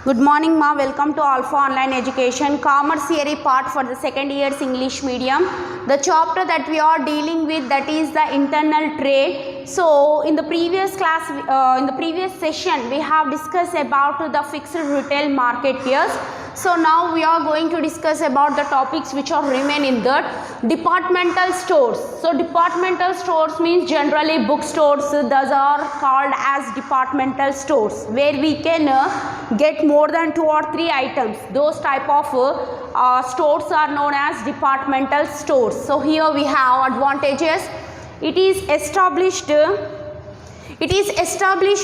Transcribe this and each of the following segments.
Good morning ma, welcome to Alpha Online Education Commerce Theory part for the second year's English medium. The chapter that we are dealing with, that is the internal trade. So in the previous class, in the previous session we have discussed about the fixed retail market peers. So now we are going to discuss about the topics which are remain in that. Departmental stores. So departmental stores means generally bookstores. Those are called as departmental stores, where we can get more than 2 or 3 items. Those type of stores are known as departmental stores. So here we have advantages. It is established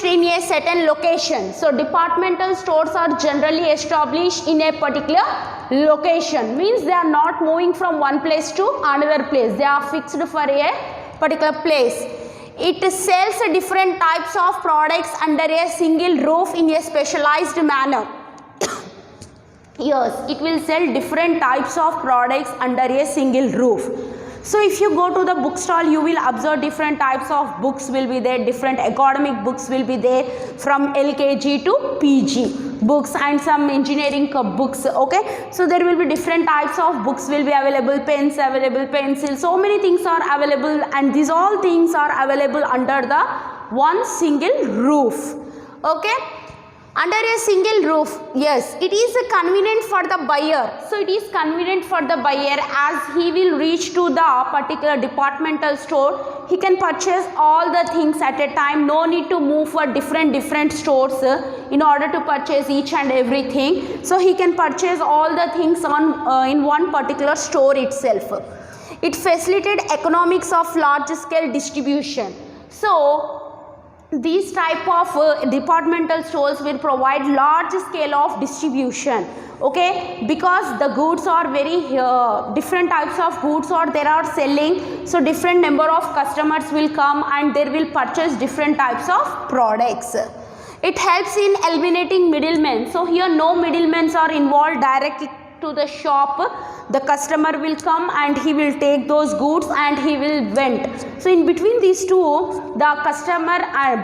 in a certain location. So departmental stores are generally established in a particular location, means they are not moving from one place to another place. They are fixed for a particular place. It sells different types of products under a single roof in a specialized manner. Yes, it will sell different types of products under a single roof. So if you go to the bookstall, you will observe different types of books will be there, different academic books will be there, from LKG to PG books and some engineering books. Okay, so there will be different types of books will be available, pens available, pencils, so many things are available, and these all things are available under the one single roof. Okay, under a single roof. Yes, it is convenient for the buyer. So it is convenient for the buyer, as he will reach to the particular departmental store. He can purchase all the things at a time. No need to move for different stores in order to purchase each and everything. So he can purchase all the things on in one particular store itself. It facilitates economics of large scale distribution. So these type of departmental stores will provide large scale of distribution. Okay, because the goods are very different types of goods or they are selling, so different number of customers will come and they will purchase different types of products. It helps in eliminating middlemen. So here no middlemen are involved. Directly to the shop, the customer will come and he will take those goods and he will vent. So in between these two, the customer,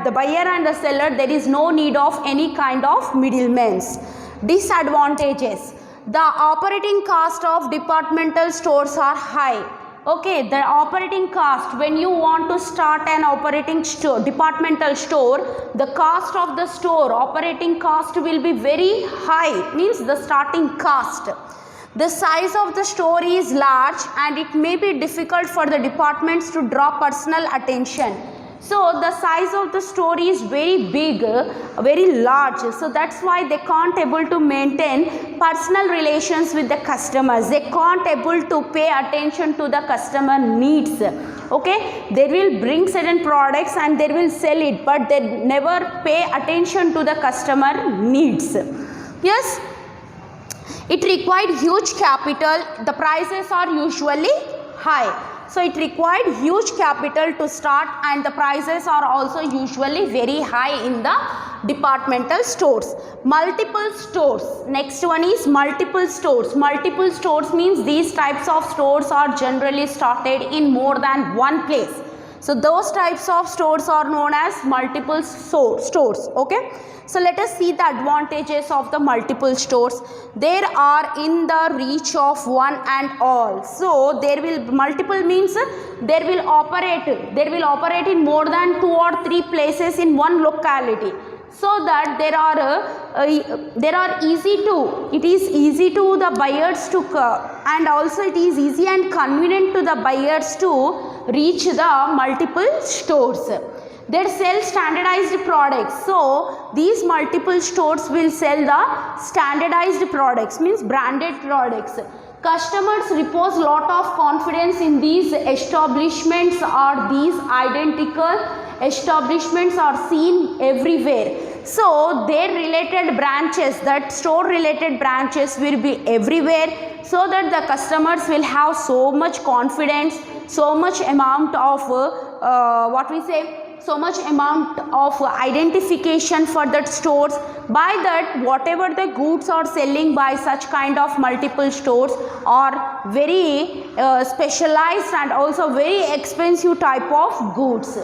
the buyer and the seller, there is no need of any kind of middlemen. Disadvantages: the operating cost of departmental stores are high. Okay, the operating cost, when you want to start an operating store, departmental store, the cost of the store, operating cost will be very high, means the starting cost. The size of the store is large and it may be difficult for the departments to draw personal attention. So the size of the store is very big, very large. So that's why they can't able to maintain personal relations with the customers. They can't able to pay attention to the customer needs. Okay, they will bring certain products and they will sell it, but they never pay attention to the customer needs. Yes, it required huge capital. The prices are usually high. So it required huge capital to start, and the prices are also usually very high in the departmental stores. Multiple stores. Next one is multiple stores. Multiple stores means these types of stores are generally started in more than one place. So those types of stores are known as multiple stores. Okay, so let us see the advantages of the multiple stores. There are in the reach of one and all. So there will multiple means there will operate in more than 2 or 3 places in one locality, so that it is easy to the buyers to and also it is easy and convenient to the buyers to reach the multiple stores. They sell standardized products. So these multiple stores will sell the standardized products, means branded products. Customers repose lot of confidence in these establishments, or these identical establishments are seen everywhere. So their related branches, that store related branches will be everywhere, so that the customers will have so much confidence, so much amount of so much amount of identification for that stores. By that, whatever the goods are selling by such kind of multiple stores are very specialized and also very expensive type of goods.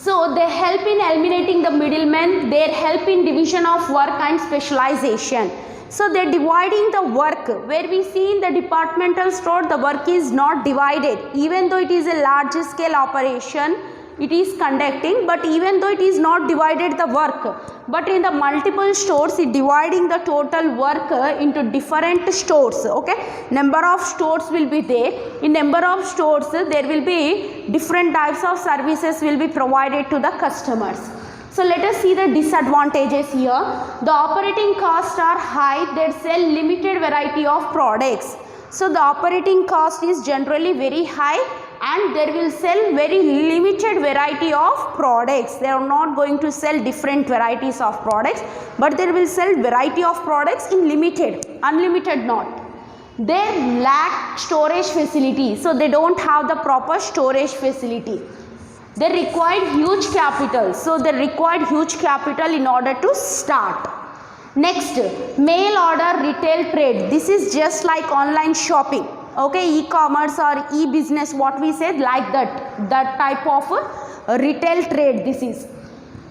So they help in eliminating the middlemen, they help in division of work and specialization. So they are dividing the work, where we see in the departmental store the work is not divided, even though it is a large scale operation it is conducting, but even though it is not divided the work, but in the multiple stores it dividing the total work into different stores. Okay, number of stores will be there. In number of stores there will be different types of services will be provided to the customers. So let us see the disadvantages here. The operating costs are high, they sell limited variety of products. So the operating cost is generally very high and they will sell very limited variety of products. They are not going to sell different varieties of products, but they will sell variety of products in limited, unlimited not. They lack storage facility, so they don't have the proper storage facility. They required huge capital, so they required huge capital in order to start. Next, mail order retail trade. This is just like online shopping. Okay, e-commerce or e-business, what we said, like that type of retail trade. This is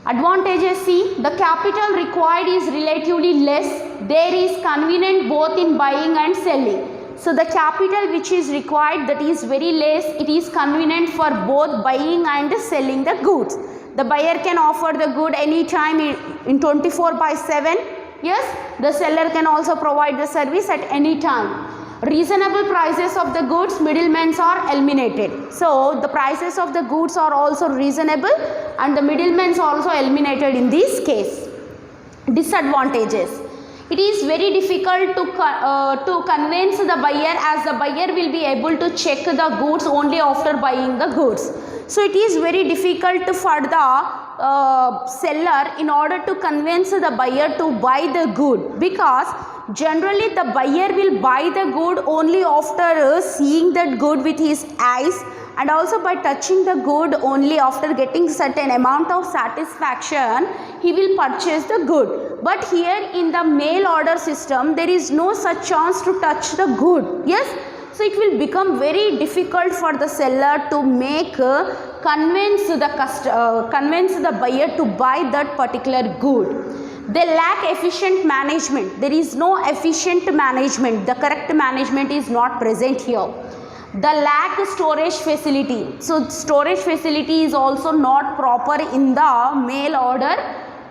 advantages. See, the capital required is relatively less. There is convenient both in buying and selling. So the capital which is required, that is very less. It is convenient for both buying and selling the goods. The buyer can offer the good anytime in 24/7. Yes, the seller can also provide the service at any time. Reasonable prices of the goods, middlemen are eliminated. So the prices of the goods are also reasonable and the middlemen are also eliminated in this case. Disadvantages. It is very difficult to convince the buyer, as the buyer will be able to check the goods only after buying the goods. So it is very difficult for the seller in order to convince the buyer to buy the good, because generally the buyer will buy the good only after seeing that good with his eyes, and also by touching the good only after getting certain amount of satisfaction he will purchase the good. But here in the mail order system there is no such chance to touch the good. Yes, so it will become very difficult for the seller to convince the buyer to buy that particular good. They lack efficient management. There is no efficient management. The correct management is not present here. The lack storage facility. So storage facility is also not proper in the mail order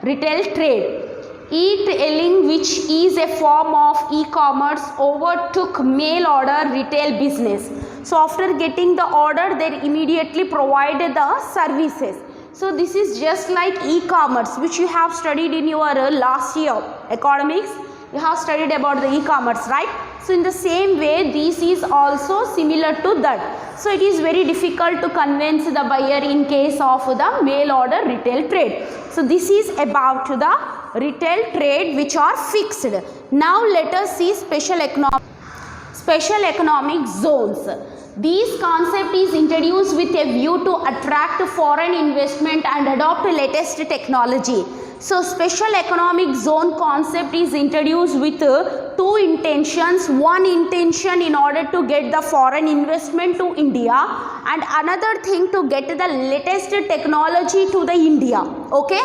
retail trade. E-tailing, which is a form of e-commerce, overtook mail order retail business. So after getting the order, they immediately provided the services. So this is just like e-commerce, which you have studied in your last year academics. You have studied about the e-commerce, right? So in the same way, this is also similar to that. So it is very difficult to convince the buyer in case of the mail order retail trade. So this is about the retail trade which are fixed. Now let us see special economic zones. This concept is introduced with a view to attract foreign investment and adopt latest technology. So special economic zone concept is introduced with two intentions. One intention in order to get the foreign investment to India, and another thing to get the latest technology to the India. Okay.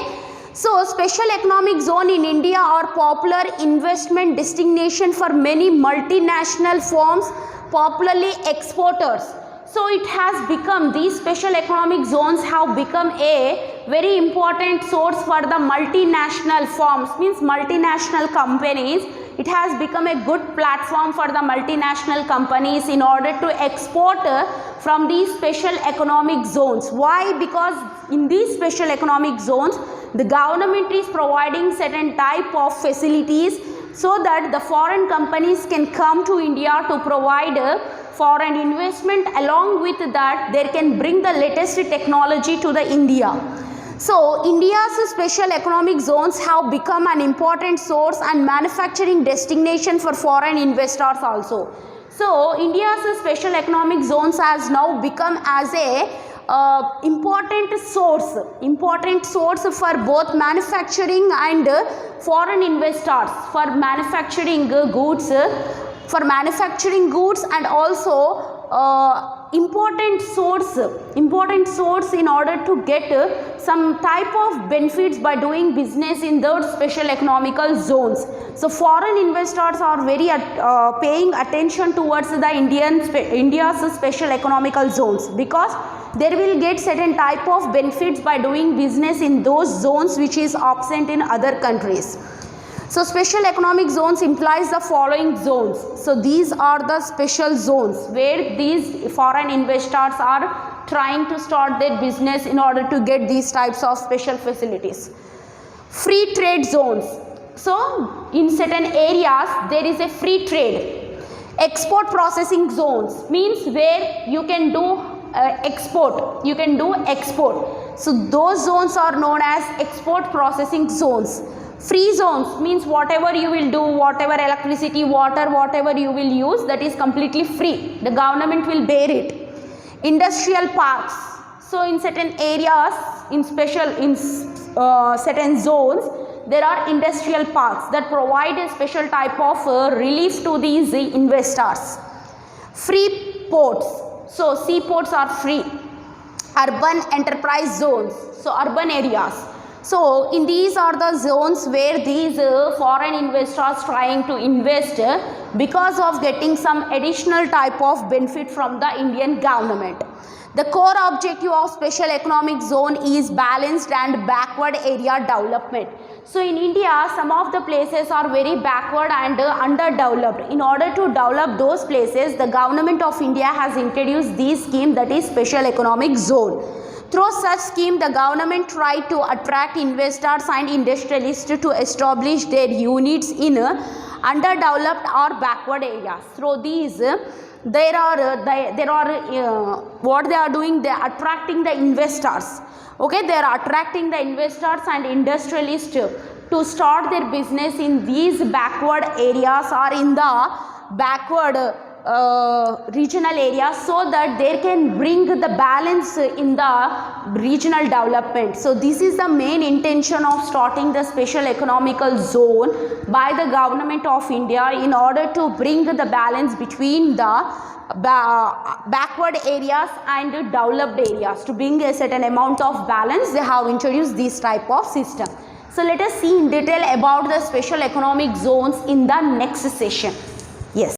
So special economic zone in India are popular investment destination for many multinational firms, popularly exporters. So it has become, these special economic zones have become a very important source for the multinational firms, means multinational companies. It has become a good platform for the multinational companies in order to export from these special economic zones. Why? Because in these special economic zones, the government is providing certain type of facilities so that the foreign companies can come to India to provide foreign investment. Along with that, they can bring the latest technology to the India. So India's special economic zones have become an important source and manufacturing destination for foreign investors also. So India's special economic zones has now become as a important source for both manufacturing and foreign investors, for manufacturing goods and also important source in order to get some type of benefits by doing business in those special economical zones. So foreign investors are very paying attention towards the India's special economical zones, because they will get certain type of benefits by doing business in those zones which is absent in other countries. So special economic zones implies the following zones. So these are the special zones where these foreign investors are trying to start their business in order to get these types of special facilities. Free trade zones. So in certain areas there is a free trade. Export processing zones means where you can do export. You can do export. So those zones are known as export processing zones. Free zones means whatever you will do, whatever electricity, water, whatever you will use, that is completely free. The government will bear it. Industrial parks. So in certain areas, in certain zones, there are industrial parks that provide a special type of relief to these investors. Free ports. So seaports are free. Urban enterprise zones. So urban areas. So in these are the zones where these foreign investors trying to invest because of getting some additional type of benefit from the Indian government. The core objective of special economic zone is balanced and backward area development. So in India, some of the places are very backward and underdeveloped. In order to develop those places, the government of India has introduced this scheme, that is special economic zone. Through such scheme, the government tried to attract investors and industrialists to establish their units in underdeveloped or backward areas. Through these, what they are doing, they are attracting the investors. Okay, they are attracting the investors and industrialists to start their business in these backward areas or in the backward regional areas, so that they can bring the balance in the regional development. So this is the main intention of starting the special economical zone by the government of India, in order to bring the balance between the backward areas and developed areas. To bring a certain amount of balance, they have introduced this type of system. So let us see in detail about the special economic zones in the next session.